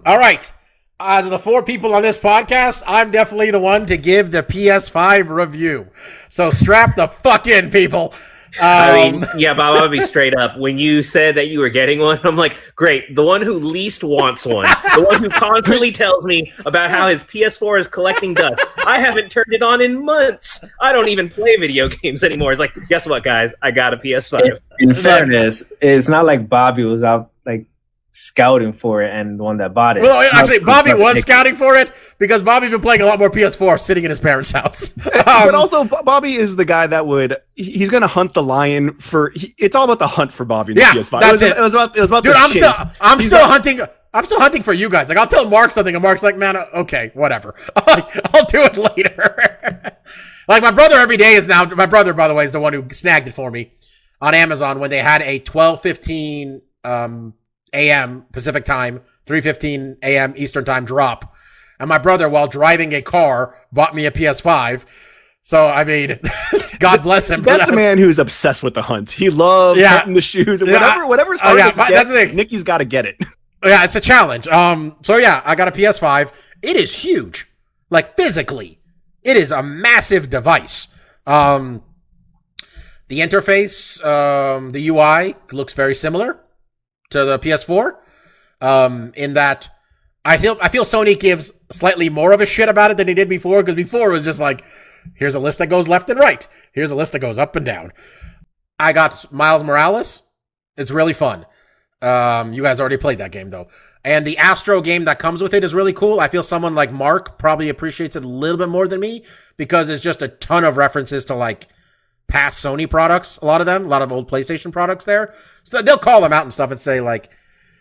All right. Out of the 4 people on this podcast, I'm definitely the one to give the PS5 review. So strap the fuck in, people. I mean, yeah, Bob, I'll be straight up. When you said that you were getting one, I'm like, great. The one who least wants one. The one who constantly tells me about how his PS4 is collecting dust. I haven't turned it on in months. I don't even play video games anymore. It's like, guess what, guys? I got a PS5. In fairness, it's not like Bobby was out like scouting for it and the one that bought it. Well, actually, Bobby was scouting for it because Bobby's been playing a lot more PS4 sitting in his parents' house. But also, Bobby is the guy that he's going to hunt the lion it's all about the hunt for Bobby in the PS5. That's it. It was about Dude, I'm still hunting. I'm still hunting for you guys. Like, I'll tell Mark something, and Mark's like, man, okay, whatever. I'll do it later. Like, my brother every day is now, my brother, by the way, is the one who snagged it for me on Amazon when they had a 12:15 a.m. Pacific time, 3:15 a.m. Eastern time drop. And my brother, while driving a car, bought me a PS5. So, I mean, God bless him. That's a man who's obsessed with the hunt. He loves hunting the shoes. Whatever's hard to get, Nikki's got to get it. Yeah, it's a challenge. So yeah, I got a PS5. It is huge. Like, physically. It is a massive device. The interface, the UI looks very similar to the PS4. In that I feel Sony gives slightly more of a shit about it than they did before, because before it was just like, here's a list that goes left and right. Here's a list that goes up and down. I got Miles Morales. It's really fun. You guys already played that game, though. And the Astro game that comes with it is really cool. I feel someone like Mark probably appreciates it a little bit more than me, because it's just a ton of references to, like, past Sony products. A lot of them. A lot of old PlayStation products there. So they'll call them out and stuff and say, like,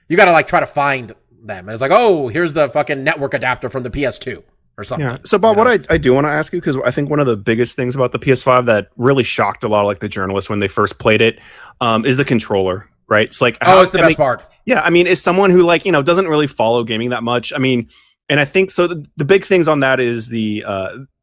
you got to, like, try to find them. And it's like, oh, here's the fucking network adapter from the PS2 or something. Yeah. So, Bob, what I do want to ask you, because I think one of the biggest things about the PS5 that really shocked a lot of, like, the journalists when they first played it is the controller. Right. It's like, it's the best part. Yeah. I mean, as someone who, like, doesn't really follow gaming that much. I mean, and I think so. The big things on that is the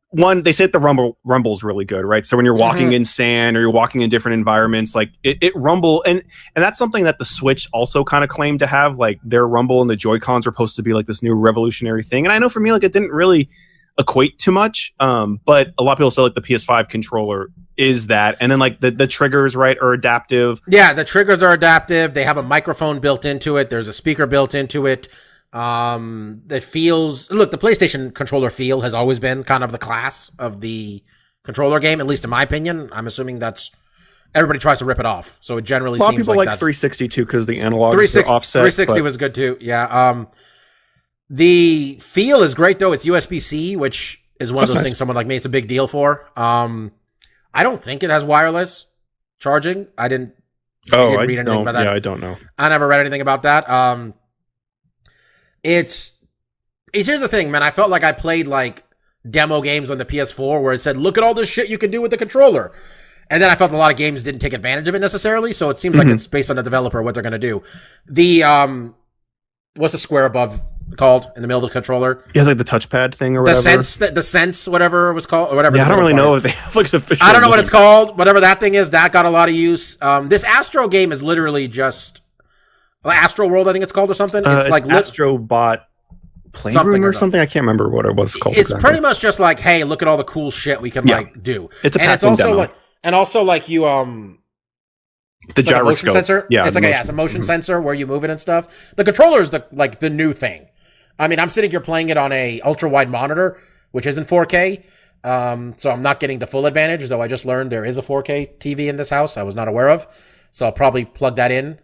one, they say that the rumble's really good. Right. So when you're walking in sand or you're walking in different environments, like it rumble. And that's something that the Switch also kind of claimed to have. Like, their rumble and the Joy-Cons were supposed to be like this new revolutionary thing. And I know for me, like, it didn't really equate too much. But a lot of people say, like, the PS5 controller is that, and then, like, the triggers, right, are adaptive. Yeah, the triggers are adaptive. They have a microphone built into it. There's a speaker built into it. That feels, look, the PlayStation controller feel has always been kind of the class of the controller game, at least in my opinion. I'm assuming that's, everybody tries to rip it off, so it generally seems like a lot of people like 360 too, because the analogs are offset. 360 was good too. Yeah. The feel is great though. It's USB-C, which is one of those things someone like me, it's a big deal for. I don't think it has wireless charging. I didn't read anything about that. Yeah, I don't know. I never read anything about that. It's here's the thing, man. I felt like I played, like, demo games on the PS4 where it said, look at all this shit you can do with the controller. And then I felt a lot of games didn't take advantage of it necessarily. So it seems like it's based on the developer, what they're going to do. The, what's the square above called in the middle of the controller? It has, like, the touchpad thing or whatever. The Sense, whatever it was called, or whatever. Yeah, I don't really know if they have, like, an official I don't know what it's called. Whatever that thing is, that got a lot of use. This Astro game is literally just Astro World, I think it's called, or something. It's like Astro Bot Playroom or something. I can't remember what it was called. It's pretty much just like, hey, look at all the cool shit we can like do. It's a it's also demo. like you the gyroscope sensor. Yeah, it's a motion sensor where you move it and stuff. The controller is the new thing. I mean, I'm sitting here playing it on a ultra wide monitor, which isn't 4K. So I'm not getting the full advantage, though I just learned there is a 4K TV in this house I was not aware of. So I'll probably plug that in.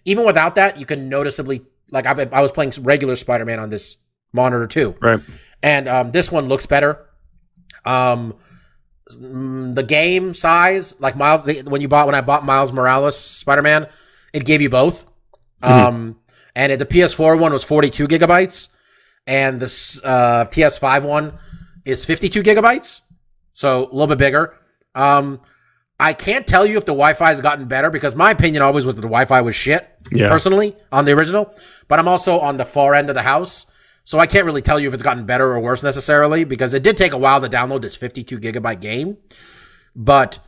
Even without that, you can noticeably, like, I was playing regular Spider-Man on this monitor too. Right. And this one looks better. The game size, like when I bought Miles Morales Spider-Man, it gave you both. And the PS4 one was 42 gigabytes, and the PS5 one is 52 gigabytes. So a little bit bigger. I can't tell you if the Wi-Fi has gotten better, because my opinion always was that the Wi-Fi was shit, personally, on the original. But I'm also on the far end of the house, so I can't really tell you if it's gotten better or worse necessarily, because it did take a while to download this 52 gigabyte game. But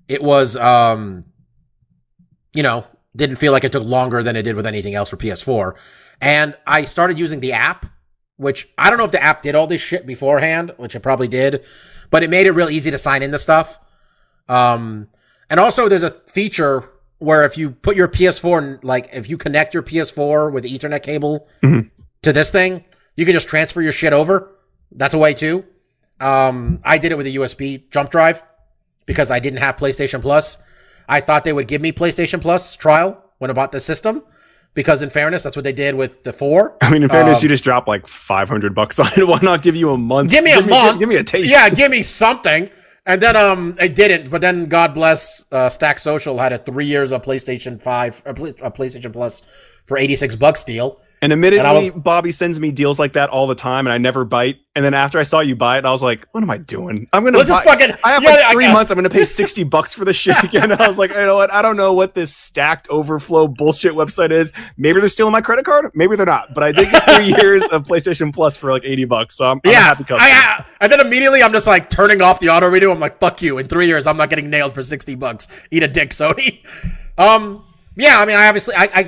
it was, didn't feel like it took longer than it did with anything else for PS4. And I started using the app, which I don't know if the app did all this shit beforehand, which it probably did, but it made it real easy to sign into stuff. And also there's a feature where if you put your PS4 and like if you connect your PS4 with the Ethernet cable to this thing, you can just transfer your shit over. That's a way too. I did it with a USB jump drive because I didn't have PlayStation Plus. I thought they would give me PlayStation Plus trial when I bought the system because in fairness, that's what they did with the 4. I mean, in fairness, you just dropped like $500 on it. Why not give you a month? Give me a month. Give me a taste. Yeah, give me something. And then it didn't. But then God bless Stack Social had a 3 years of PlayStation 5, a PlayStation Plus for $86 deal. And admittedly, Bobby sends me deals like that all the time, and I never bite. And then after I saw you buy it, I was like, "What am I doing? I'm gonna just fucking. I have like 3 months. I'm gonna pay $60 for this shit again." And I was like, "You know what? I don't know what this Stacked Overflow bullshit website is. Maybe they're stealing my credit card. Maybe they're not. But I did get 3 years of PlayStation Plus for like $80. So I'm a happy customer." And then immediately I'm just like turning off the auto renew. I'm like, "Fuck you! In 3 years, I'm not getting nailed for $60. Eat a dick, Sony." Yeah, I mean, I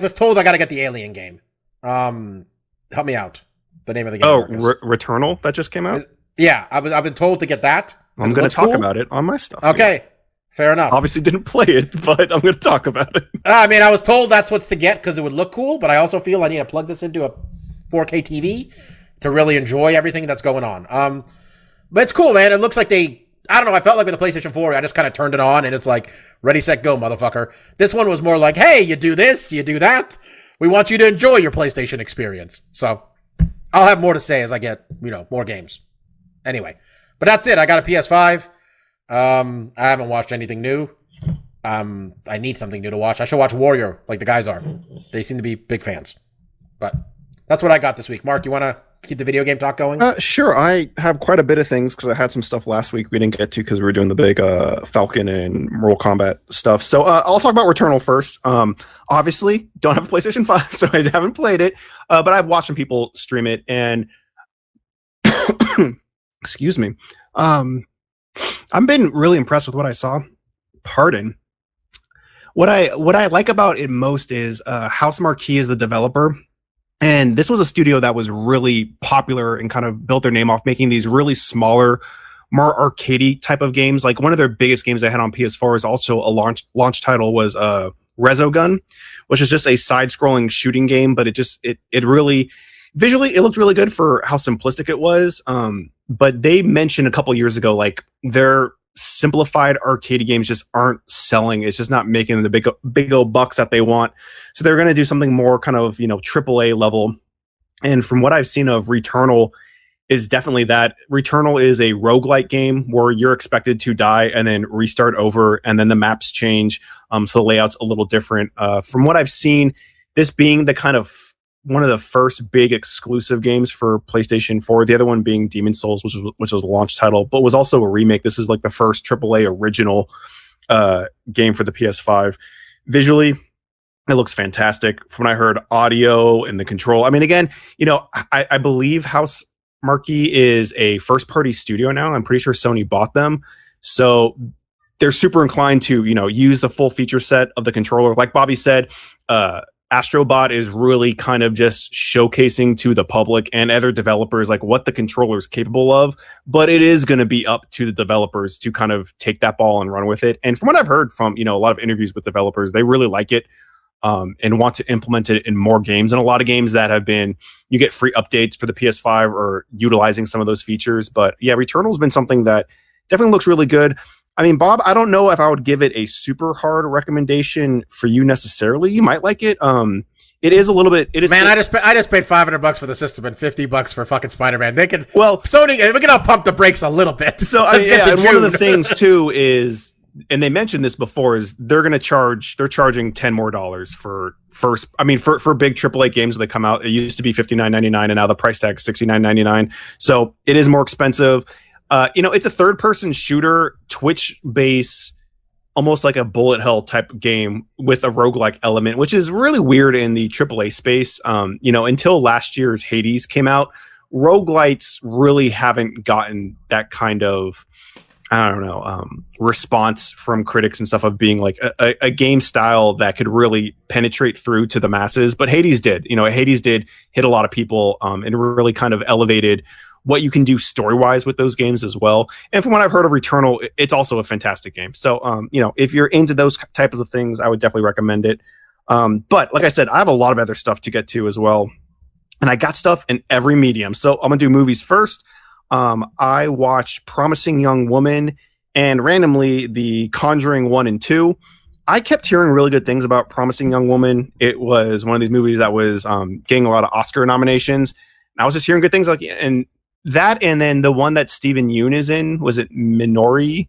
was told I got to get the Alien game. Help me out. The name of the game. Oh, Returnal that just came out. Yeah, I've been told to get that. I'm going to talk about it on my stuff. Okay, fair enough. Obviously, didn't play it, but I'm going to talk about it. I mean, I was told that's what's to get because it would look cool, but I also feel I need to plug this into a 4K TV to really enjoy everything that's going on. But it's cool, man. It looks like I don't know, I felt like with the PlayStation 4, I just kind of turned it on and it's like, ready, set, go, motherfucker. This one was more like, hey, you do this, you do that. We want you to enjoy your PlayStation experience. So I'll have more to say as I get, more games. Anyway, but that's it. I got a PS5. I haven't watched anything new. I need something new to watch. I should watch Warrior like the guys are. They seem to be big fans. But that's what I got this week. Mark, you want to keep the video game talk going? Sure. I have quite a bit of things because I had some stuff last week we didn't get to because we were doing the big Falcon and Mortal Kombat stuff. So I'll talk about Returnal first. Obviously, don't have a PlayStation 5, so I haven't played it. But I've watched some people stream it, and excuse me. I've been really impressed with what I saw. Pardon. What I like about it most is House Marquee is the developer. And this was a studio that was really popular and kind of built their name off making these really smaller, more arcadey type of games. Like one of their biggest games they had on PS4 is also a launch title was Resogun, which is just a side-scrolling shooting game, but it really visually it looked really good for how simplistic it was. But they mentioned a couple years ago like their simplified arcade games just aren't selling. It's just not making the big old bucks that they want. So they're going to do something more kind of, AAA level. And from what I've seen of Returnal is definitely that. Returnal is a roguelike game where you're expected to die and then restart over and then the maps change. So the layout's a little different. From what I've seen, this being the kind of one of the first big exclusive games for PlayStation 4. The other one being Demon's Souls, which was a launch title, but was also a remake. This is like the first AAA original game for the PS5. Visually, it looks fantastic. From what I heard, audio and the control. I mean, again, I believe House Marquee is a first-party studio now. I'm pretty sure Sony bought them. So they're super inclined to, use the full feature set of the controller. Like Bobby said, Astrobot is really kind of just showcasing to the public and other developers like what the controller is capable of, but it is going to be up to the developers to kind of take that ball and run with it. And from what I've heard from, a lot of interviews with developers, they really like it and want to implement it in more games. And a lot of games that have been, you get free updates for the PS5 or utilizing some of those features. But yeah, Returnal's been something that definitely looks really good. I mean, Bob, I don't know if I would give it a super hard recommendation for you necessarily. You might like it. It is a little bit. It is. Man, I just paid $500 for the system and $50 for fucking Spider-Man. They can. Well, Sony, we can all pump the brakes a little bit. So and one of the things too is, and they mentioned this before, is they're charging $10 more for first. I mean, for big AAA games that come out, it used to be $59.99, and now the price tag is $69.99. So it is more expensive. It's a third-person shooter, Twitch-based, almost like a bullet hell type game with a roguelike element, which is really weird in the AAA space. Until last year's Hades came out, roguelites really haven't gotten that kind of I don't know, response from critics and stuff of being like a game style that could really penetrate through to the masses. But Hades did. Hades did hit a lot of people, and really kind of elevated what you can do story-wise with those games as well. And from what I've heard of Returnal, it's also a fantastic game. So, if you're into those types of things, I would definitely recommend it. But like I said, I have a lot of other stuff to get to as well. And I got stuff in every medium. So I'm going to do movies first. I watched Promising Young Woman and randomly The Conjuring 1 and 2. I kept hearing really good things about Promising Young Woman. It was one of these movies that was getting a lot of Oscar nominations. I was just hearing good things and that, and then the one that Stephen Yeun is in, was it Minori?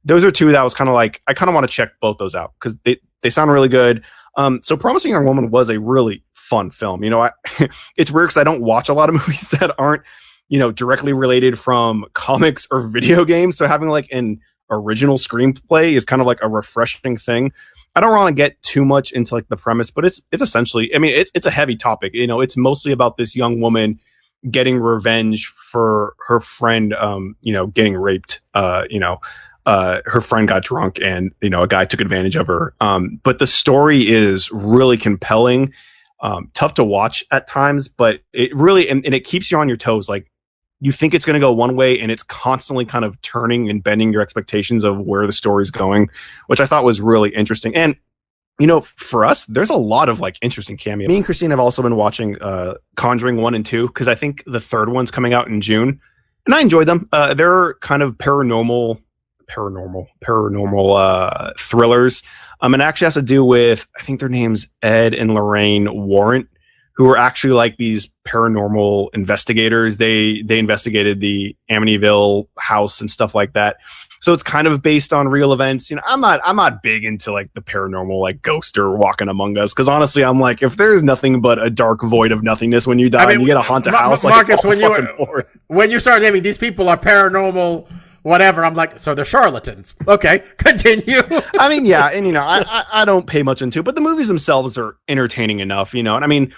Those are two that I was kind of like, I kind of want to check both those out because they sound really good. So Promising Young Woman was a really fun film. It's weird because I don't watch a lot of movies that aren't, directly related from comics or video games. So having like an original screenplay is kind of like a refreshing thing. I don't want to get too much into like the premise, but it's essentially, it's a heavy topic. It's mostly about this young woman getting revenge for her friend, getting raped. Her friend got drunk and, a guy took advantage of her. But the story is really compelling, tough to watch at times, but it really, and it keeps you on your toes. Like, you think it's going to go one way and it's constantly kind of turning and bending your expectations of where the story's going, which I thought was really interesting. And, for us, there's a lot of like interesting cameos. Me and Christine have also been watching Conjuring 1 and 2 because I think the third one's coming out in June, and I enjoyed them. They're kind of paranormal thrillers. And it actually has to do with, I think their name's Ed and Lorraine Warrant, who are actually like these paranormal investigators. They investigated the Amityville house and stuff like that. So it's kind of based on real events. I'm not big into like the paranormal, like ghost or walking among us. Cause honestly, I'm like, if there's nothing but a dark void of nothingness when you die, and you get a haunted house. Marcus, when you start naming these people are paranormal, whatever, I'm like, so they're charlatans. Okay, continue. Yeah, and I don't pay much into it, but the movies themselves are entertaining enough, and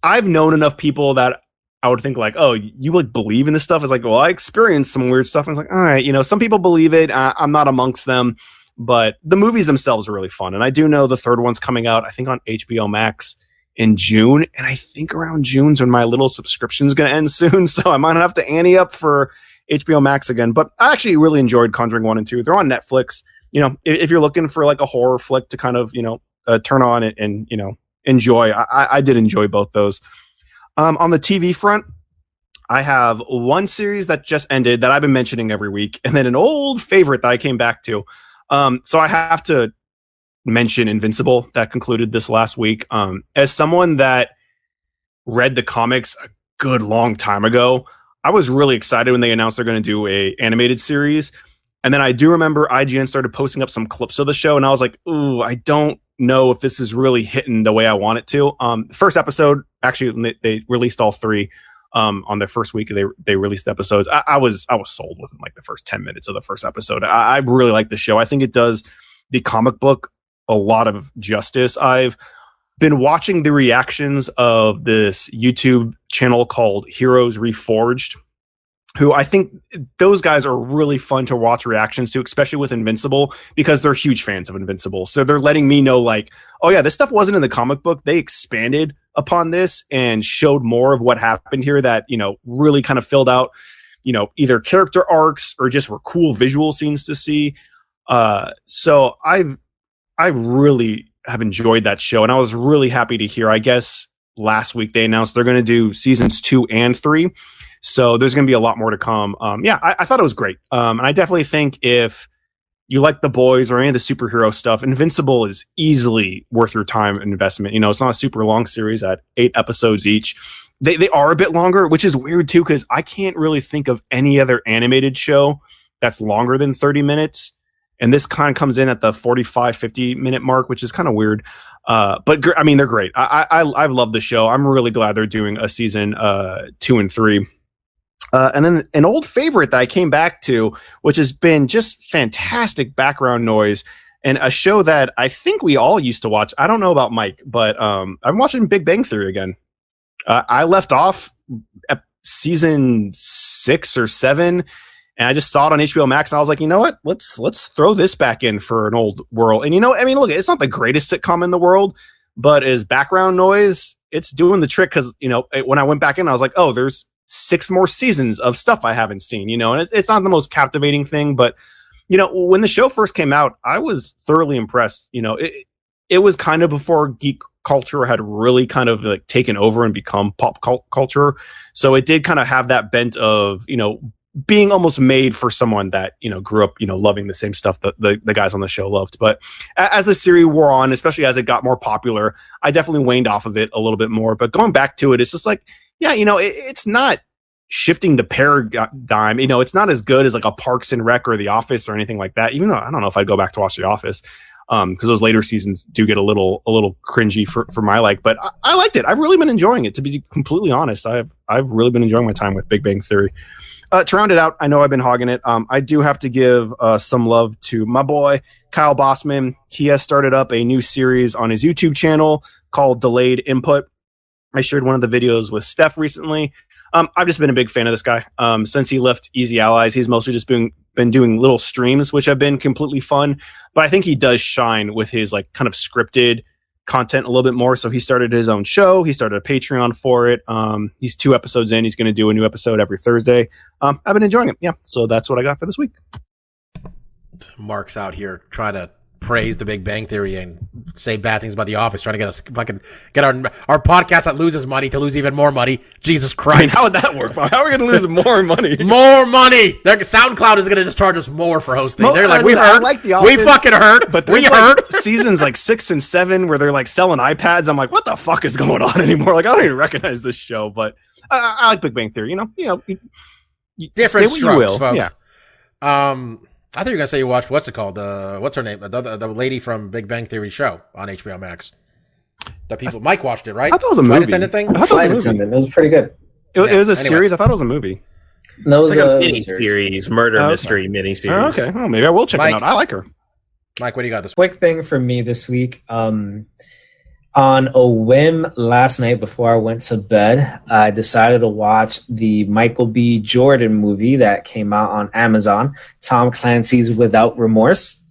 I've known enough people that I would think like, oh, you like believe in this stuff? It's like, well, I experienced some weird stuff. And it's like, all right, some people believe it. I'm not amongst them, but the movies themselves are really fun. And I do know the third one's coming out, I think on HBO Max in June. And I think around June's when my little subscription's going to end soon. So I might have to ante up for HBO Max again. But I actually really enjoyed Conjuring 1 and 2. They're on Netflix. If you're looking for like a horror flick to kind of, turn on it and, enjoy, I did enjoy both those. On the TV front, I have one series that just ended that I've been mentioning every week, and then an old favorite that I came back to. So I have to mention Invincible that concluded this last week. As someone that read the comics a good long time ago, I was really excited when they announced they're going to do a animated series. And then I do remember IGN started posting up some clips of the show, and I was like, ooh, I don't know if this is really hitting the way I want it to. First episode, actually, they released all three on their first week. They released the episodes. I was sold within like the first 10 minutes of the first episode. I really like the show. I think it does the comic book a lot of justice. I've been watching the reactions of this YouTube channel called Heroes Reforged, who I think those guys are really fun to watch reactions to, especially with Invincible, because they're huge fans of Invincible. So they're letting me know like, oh yeah, this stuff wasn't in the comic book. They expanded upon this and showed more of what happened here that, really kind of filled out, either character arcs or just were cool visual scenes to see. So I really have enjoyed that show, and I was really happy to hear, I guess last week they announced they're going to do seasons 2 and 3. So there's going to be a lot more to come. I thought it was great. And I definitely think if you like The Boys or any of the superhero stuff, Invincible is easily worth your time and investment. It's not a super long series at 8 episodes each. They are a bit longer, which is weird too, because I can't really think of any other animated show that's longer than 30 minutes. And this kind of comes in at the 45, 50 minute mark, which is kind of weird. But they're great. I've loved the show. I'm really glad they're doing a season 2 and 3. And then an old favorite that I came back to, which has been just fantastic background noise, and a show that I think we all used to watch. I don't know about Mike, but I'm watching Big Bang Theory again. I left off at season 6 or 7, And I just saw it on HBO Max, and I was like, you know what? Let's throw this back in for an old world. And I mean, look, it's not the greatest sitcom in the world, but as background noise, it's doing the trick. Because when I went back in, I was like, oh, there's 6 more seasons of stuff I haven't seen. And it's not the most captivating thing, but when the show first came out, I was thoroughly impressed. It was kind of before geek culture had really kind of like taken over and become pop culture. So it did kind of have that bent of, being almost made for someone that, grew up, loving the same stuff that the guys on the show loved. But as the series wore on, especially as it got more popular, I definitely waned off of it a little bit more. But going back to it, it's just like, yeah, it's not shifting the paradigm. It's not as good as like a Parks and Rec or The Office or anything like that, even though I don't know if I'd go back to watch The Office. Because those later seasons do get a little cringy for my like, but I liked it. I've really been enjoying it, to be completely honest. I've really been enjoying my time with Big Bang Theory. To round it out, I know I've been hogging it. I do have to give some love to my boy Kyle Bossman. He has started up a new series on his YouTube channel called Delayed Input. I shared one of the videos with Steph recently. I've just been a big fan of this guy. Since he left Easy Allies, he's mostly just been doing little streams, which have been completely fun. But I think he does shine with his like kind of scripted content a little bit more. So he started his own show. He started a Patreon for it. He's 2 episodes in. He's going to do a new episode every Thursday. I've been enjoying it. Yeah. So that's what I got for this week. Mark's out here trying to praise the Big Bang Theory and say bad things about The Office, trying to get us fucking get our podcast that loses money to lose even more money. Jesus Christ. I mean, how would that work? How are we going to lose more money? More money. SoundCloud is going to just charge us more for hosting. They're like, we hurt. Like The Office, we fucking hurt. But we hurt. Seasons like 6 and 7 where they're like selling iPads. I'm like, what the fuck is going on anymore? Like, I don't even recognize this show. But I like Big Bang Theory. Different strokes, folks. Yeah. I thought you were gonna say you watched what's her name? The lady from Big Bang Theory show on HBO Max. Mike watched it, right? I thought it was a Flight movie. Attendant thing. I thought it was a movie. It was pretty good. It was a series. I thought it was a movie. No, it was It's like a a mini series, murder mystery mini Oh, series. okay. Well, maybe I will check it out. I like her. Mike, what do you got this week? quick thing for me this week. On a whim last night before I went to bed, I decided to watch the Michael B. Jordan movie that came out on Amazon, Tom Clancy's Without Remorse.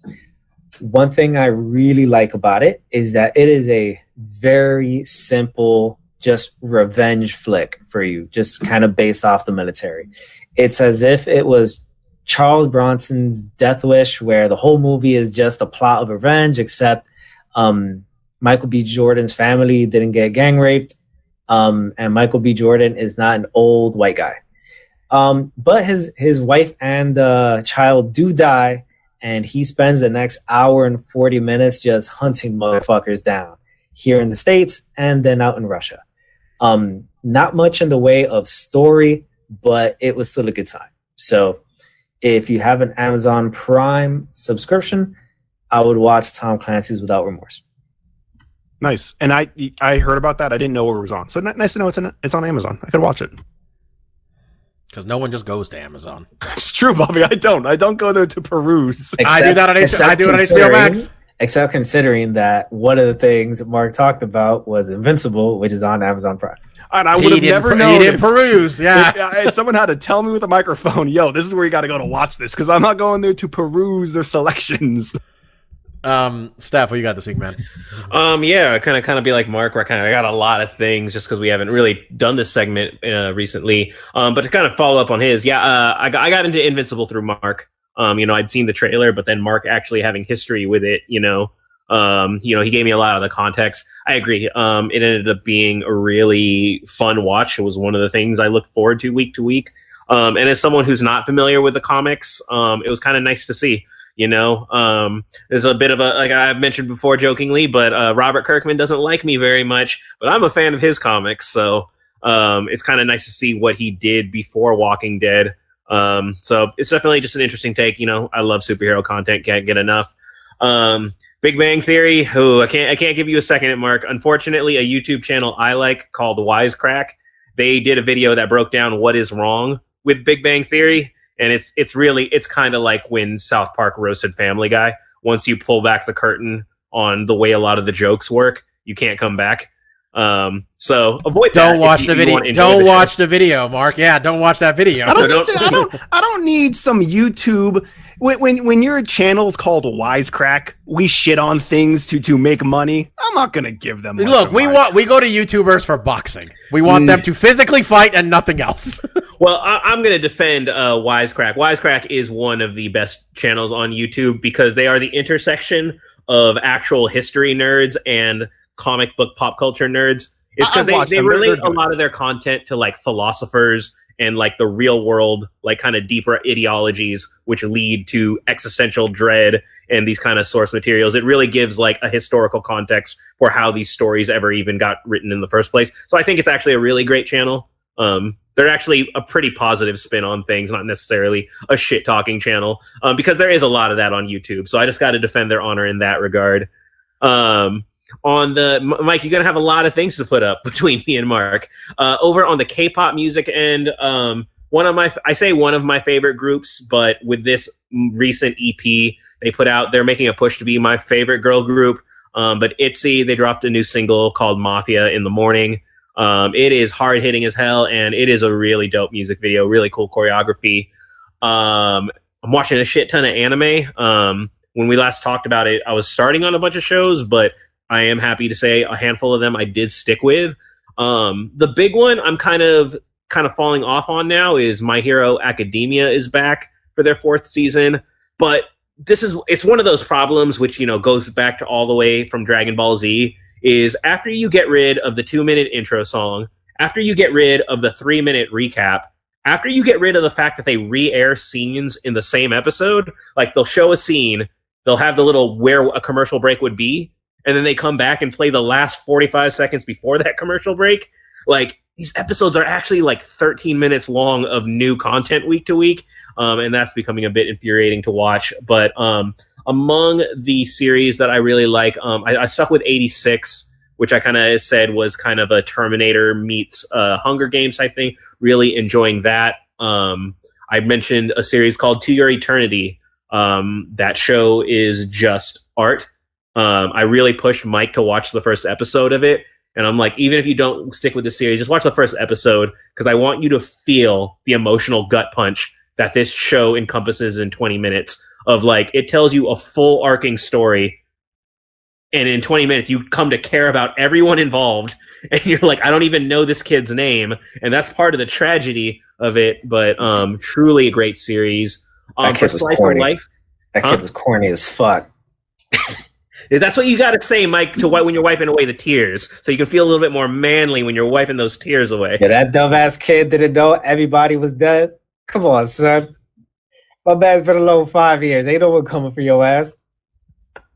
One thing I really like about it is that it is a very simple, just revenge flick for you, just kind of based off the military. It's as if it was Charles Bronson's Death Wish, where the whole movie is just a plot of revenge, except Michael B. Jordan's family didn't get gang raped, and Michael B. Jordan is not an old white guy. But his wife and child do die, and he spends the next hour and 40 minutes just hunting motherfuckers down here in the States and then out in Russia. Not much in the way of story, but it was still a good time. So if you have an Amazon Prime subscription, I would watch Tom Clancy's Without Remorse. Nice. And I heard about that. I didn't know where it was on. So nice to know it's on Amazon. I could watch it. Because no one just goes to Amazon. It's true, Bobby. I don't go there to peruse. I do that on HBO Max. Except considering that one of the things Mark talked about was Invincible, which is on Amazon Prime. And I would have never known. He didn't peruse, yeah. If someone had to tell me with a microphone, yo, this is where you got to go to watch this, because I'm not going there to peruse their selections. Steph, what you got this week, man? Yeah, kind of be like Mark, where I got a lot of things just because we haven't really done this segment recently. But to kind of follow up on his, I got into Invincible through Mark. I'd seen the trailer, but then Mark actually having history with it, he gave me a lot of the context. I agree. It ended up being a really fun watch. It was one of the things I looked forward to week. And as someone who's not familiar with the comics, it was kind of nice to see. There's a bit of like I've mentioned before jokingly, but Robert Kirkman doesn't like me very much, but I'm a fan of his comics. So it's kind of nice to see what he did before Walking Dead. So it's definitely just an interesting take. I love superhero content. Can't get enough. Big Bang Theory. I can't give you a second, Mark. Unfortunately, a YouTube channel I like called Wisecrack. They did a video that broke down what is wrong with Big Bang Theory. And it's kind of like when South Park roasted Family Guy. Once you pull back the curtain on the way a lot of the jokes work, you can't come back. So avoid that. Don't watch the video. Don't watch the video, Mark. Yeah, don't watch that video. I don't need some YouTube. When your channel's called Wisecrack, we shit on things to make money. I'm not gonna give them. Look, we go to YouTubers for boxing. We want them to physically fight and nothing else. Well, I'm going to defend Wisecrack. Wisecrack is one of the best channels on YouTube because they are the intersection of actual history nerds and comic book pop culture nerds. It's because they relate a lot of their content to like philosophers and like the real world, like kind of deeper ideologies, which lead to existential dread and these kind of source materials. It really gives like a historical context for how these stories ever even got written in the first place. So I think it's actually a really great channel. They're actually a pretty positive spin on things, not necessarily a shit talking channel, because there is a lot of that on YouTube. So I just got to defend their honor in that regard. On the Mike, you're gonna have a lot of things to put up between me and Mark. Over on the K-pop music end, one of my favorite groups, but with this recent EP they put out, they're making a push to be my favorite girl group. But Itzy, they dropped a new single called Mafia in the morning. It is hard hitting as hell, and it is a really dope music video, really cool choreography. I'm watching a shit ton of anime. When we last talked about it, I was starting on a bunch of shows, but I am happy to say a handful of them I did stick with. The big one I'm kind of falling off on now is My Hero Academia is back for their 4th season. But it's one of those problems which, goes back to all the way from Dragon Ball Z, is after you get rid of the 2-minute intro song, after you get rid of the 3-minute recap, after you get rid of the fact that they re-air scenes in the same episode, like they'll show a scene, they'll have the little where a commercial break would be, and then they come back and play the last 45 seconds before that commercial break. Like, these episodes are actually like 13 minutes long of new content week to week, and that's becoming a bit infuriating to watch. But among the series that I really like, I stuck with 86, which I kind of said was kind of a Terminator meets Hunger Games type thing. Really enjoying that. I mentioned a series called To Your Eternity. That show is just art. I really pushed Mike to watch the first episode of it. And I'm like, even if you don't stick with the series, just watch the first episode, because I want you to feel the emotional gut punch that this show encompasses in 20 minutes of like, it tells you a full arcing story. And in 20 minutes, you come to care about everyone involved. And you're like, I don't even know this kid's name. And that's part of the tragedy of it. But truly a great series. For Slice of Life. That kid was corny as fuck. That's what you got to say, Mike, to when you're wiping away the tears, so you can feel a little bit more manly when you're wiping those tears away. Yeah, that dumbass kid didn't know everybody was dead. Come on, son. My man's been alone 5 years. Ain't no one coming for your ass.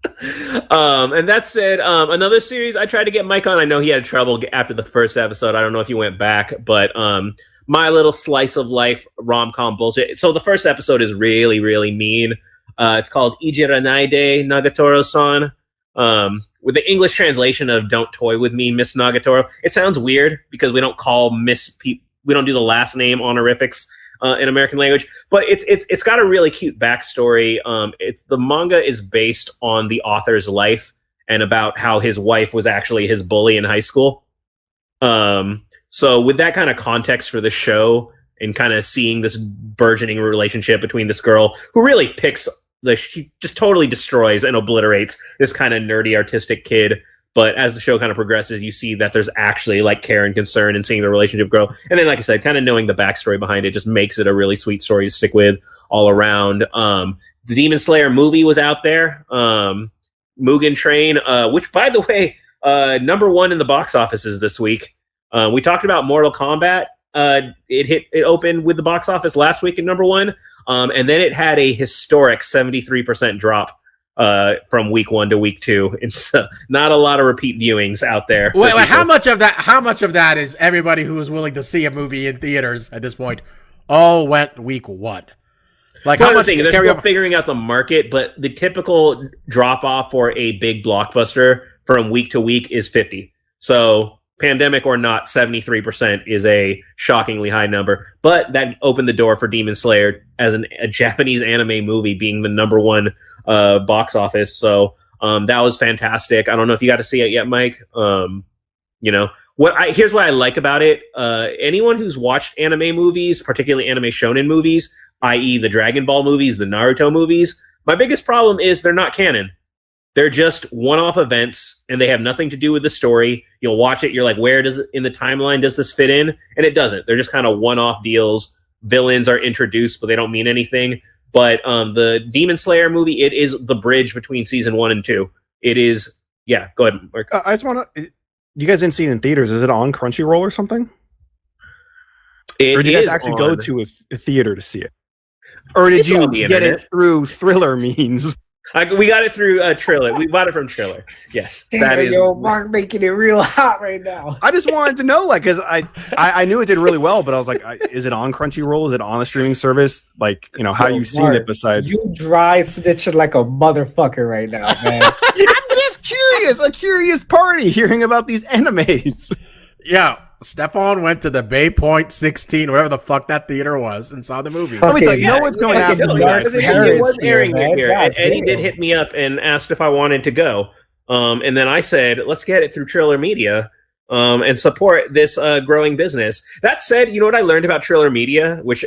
And that said, another series I tried to get Mike on. I know he had trouble after the first episode. I don't know if you went back, but my little slice of life rom-com bullshit. So the first episode is really, really mean. It's called Ijiranaide Nagatoro-san. With the English translation of "Don't toy with me, Miss Nagatoro." It sounds weird because we don't call we don't do the last name honorifics in American language, but it's got a really cute backstory. The manga is based on the author's life and about how his wife was actually his bully in high school. So with that kind of context for the show and kind of seeing this burgeoning relationship between this girl who really she just totally destroys and obliterates this kind of nerdy artistic kid. But as the show kind of progresses, you see that there's actually like care and concern and seeing the relationship grow. And then, like I said, kind of knowing the backstory behind it just makes it a really sweet story to stick with all around. The Demon Slayer movie was out there. Mugen Train, which by the way, #1 in the box offices this week. We talked about Mortal Kombat. It opened with the box office last week at #1. And then it had a historic 73% drop from week 1 to week 2. It's not a lot of repeat viewings out there. Wait, how much of that is everybody who was willing to see a movie in theaters at this point all went week 1? Like, how much they're still figuring out the market, but the typical drop off for a big blockbuster from week to week is 50. So pandemic or not, 73% is a shockingly high number. But that opened the door for Demon Slayer as a Japanese anime movie being the #1 box office. So that was fantastic. I don't know if you got to see it yet, Mike. Here's what I like about it. Anyone who's watched anime movies, particularly anime shonen movies, i.e. the Dragon Ball movies, the Naruto movies, my biggest problem is they're not canon. They're just one-off events, and they have nothing to do with the story. You'll watch it, you're like, where in the timeline does this fit in? And it doesn't. They're just kind of one-off deals. Villains are introduced, but they don't mean anything. But the Demon Slayer movie, it is the bridge between season 1 and 2. It is, yeah, go ahead, Mark. I just want to... You guys didn't see it in theaters. Is it on Crunchyroll or something? Or did you guys actually go to a theater to see it? Or did you get it through Thriller means? We got it through Triller. We bought it from Triller. Yes. Mark making it real hot right now. I just wanted to know, like, because I knew it did really well, but I was like, is it on Crunchyroll? Is it on a streaming service? Like, how you seen it besides? You dry snitching like a motherfucker right now, man. I'm just curious. A curious party hearing about these animes. Yeah. Stefan went to the Bay Point 16, whatever the fuck that theater was, and saw the movie. Let me tell you, no one's going after me. It was airing here. And Eddie did hit me up and asked if I wanted to go. And then I said, let's get it through Triller Media and support this growing business. That said, you know what I learned about Triller Media, which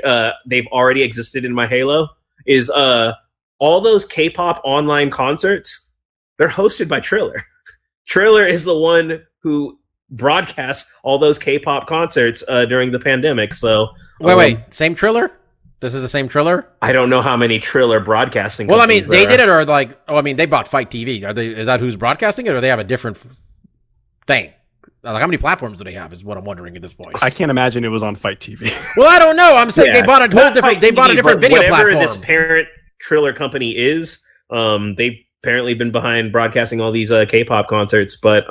they've already existed in my Halo, is all those K-pop online concerts, they're hosted by Triller. Triller is the one who broadcast all those K-pop concerts during the pandemic. So wait, same Triller? This is the same Triller? I don't know how many Triller broadcasting. Well, I mean, they did it, or like, they bought Fight TV. Is that who's broadcasting it, or they have a different thing? Like, how many platforms do they have? Is what I'm wondering at this point. I can't imagine it was on Fight TV. Well, I don't know. I'm saying they bought a whole different. They bought a different video whatever platform. This parent Triller company is, they've apparently been behind broadcasting all these K-pop concerts, but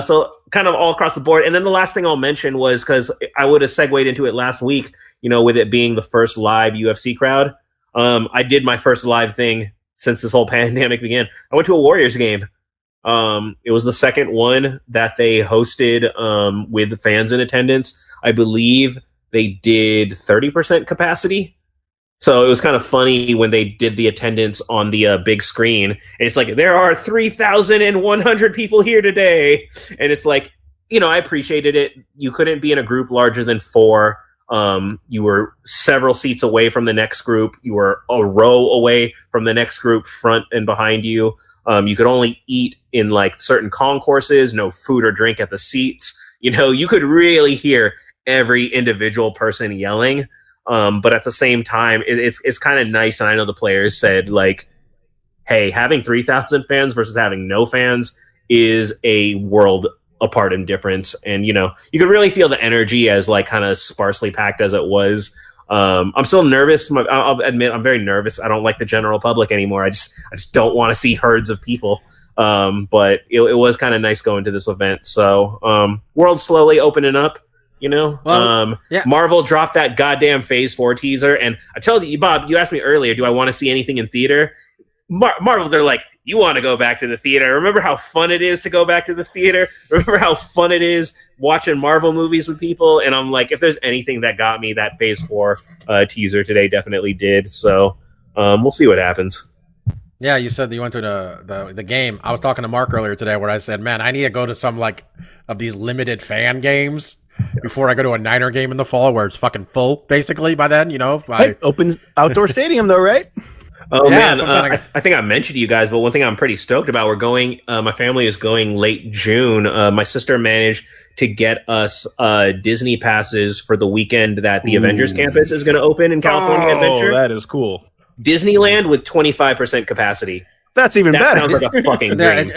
so kind of all across the board. And then the last thing I'll mention was, because I would have segued into it last week, with it being the first live UFC crowd. I did my first live thing since this whole pandemic began. I went to a Warriors game. It was the second one that they hosted with fans in attendance. I believe they did 30% capacity. So it was kind of funny when they did the attendance on the big screen. And it's like, there are 3,100 people here today. And it's like, I appreciated it. You couldn't be in a group larger than 4. You were several seats away from the next group. You were a row away from the next group, front and behind you. You could only eat in like certain concourses, no food or drink at the seats. You could really hear every individual person yelling. But at the same time, it's kind of nice. And I know the players said, like, hey, having 3,000 fans versus having no fans is a world apart in difference. And, you could really feel the energy as like kind of sparsely packed as it was. I'm still nervous. I'll admit I'm very nervous. I don't like the general public anymore. I just don't want to see herds of people. But it was kind of nice going to this event. So world slowly opening up. Marvel dropped that goddamn Phase 4 teaser, and I told you, Bob, you asked me earlier, do I want to see anything in theater? Marvel, they're like, you want to go back to the theater. Remember how fun it is to go back to the theater? Remember how fun it is watching Marvel movies with people? And I'm like, if there's anything that got me, that Phase 4 teaser today definitely did. So we'll see what happens. Yeah, you said that you went to the game. I was talking to Mark earlier today where I said, man, I need to go to some like of these limited fan games before I go to a Niner game in the fall where it's fucking full, basically, by then, Open outdoor stadium, though, right? Oh, yeah, man. I think I mentioned to you guys, but one thing I'm pretty stoked about, we're going, my family is going late June. My sister managed to get us Disney passes for the weekend that the Avengers campus is going to open in California Adventure. That is cool. Disneyland with 25% capacity. That's even better. Sounds like a fucking dream.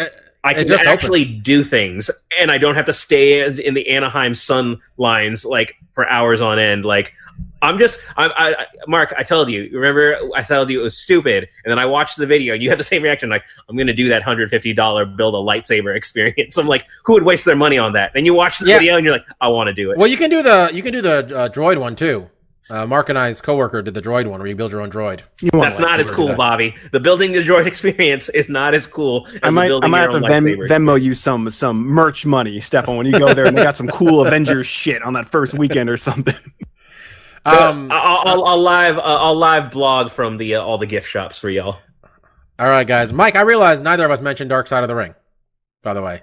I can just actually do things, and I don't have to stay in the Anaheim sun lines like for hours on end. Like, Mark, I told you. Remember, I told you it was stupid, and then I watched the video, and you had the same reaction. Like, I'm going to do that $150 build a lightsaber experience. I'm like, who would waste their money on that? And you watch the video, and you're like, I want to do it. Well, you can do the droid one too. Mark and I's coworker did the droid one where you build your own droid. That's not as cool, Bobby. The building the droid experience is not as cool as I might have to Venmo you some merch money, Stefan, when you go there and they got some cool Avengers shit on that first weekend or something. I'll live blog from the all the gift shops for y'all. All right, guys. Mike, I realize neither of us mentioned Dark Side of the Ring. by the way.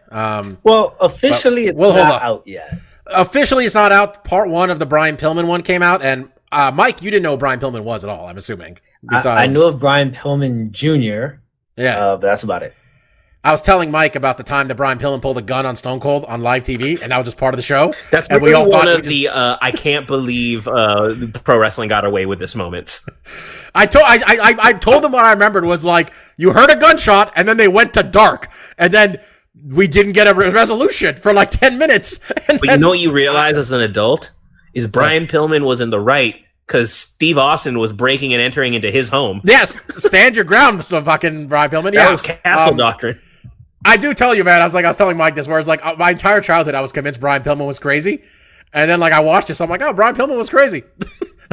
Well, officially, it's we'll hold not up. out yet. Officially, it's not out. Part 1 of the Brian Pillman one came out, and Mike, you didn't know who Brian Pillman was at all, I'm assuming. I knew of Brian Pillman Jr., but that's about it. I was telling Mike about the time that Brian Pillman pulled a gun on Stone Cold on live TV, and that was just part of the show. That's and we all one of the I can't believe pro wrestling got away with this moments. I told them what I remembered was like, you heard a gunshot, and then they went to dark, and then we didn't get a resolution for like 10 minutes. But you know what you realize as an adult is Brian Pillman was in the right because Steve Austin was breaking and entering into his home. Yes, stand your ground, Mr. fucking Brian Pillman. That was castle doctrine. I do tell you, man. I was telling Mike this, where it's like my entire childhood, I was convinced Brian Pillman was crazy, and then like I watched it, so I'm like, oh, Brian Pillman was crazy.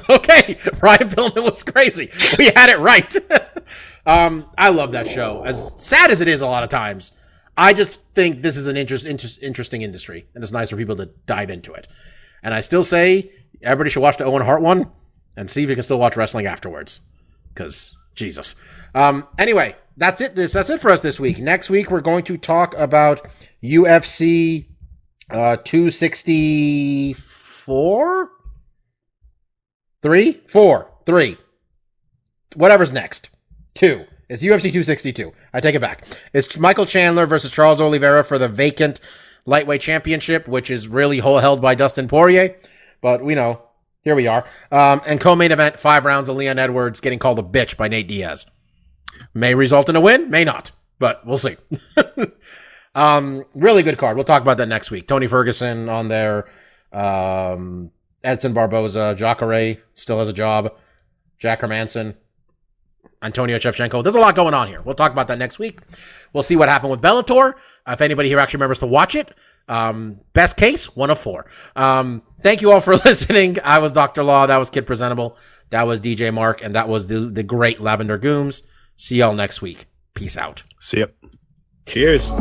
Okay, Brian Pillman was crazy. We had it right. I love that show. As sad as it is, a lot of times, I just think this is an interesting industry, and it's nice for people to dive into it. And I still say everybody should watch the Owen Hart one and see if you can still watch wrestling afterwards. Because Jesus. Anyway. That's it for us this week. Next week, we're going to talk about UFC 264? 3? 4? 3. Whatever's next. 2. It's UFC 262. I take it back. It's Michael Chandler versus Charles Oliveira for the vacant lightweight championship, which is really held by Dustin Poirier. But we know. Here we are. And co-main event, 5 rounds of Leon Edwards getting called a bitch by Nate Diaz. May result in a win, may not, but we'll see. Really good card. We'll talk about that next week. Tony Ferguson on there. Edson Barboza. Jacare still has a job. Jack Hermanson. Antonio Shevchenko. There's a lot going on here. We'll talk about that next week. We'll see what happened with Bellator. If anybody here actually remembers to watch it. Best case, 1 of 4. Thank you all for listening. I was Dr. Law. That was Kid Presentable. That was DJ Mark. And that was the great Lavender Gooms. See y'all next week. Peace out. See ya. Cheers.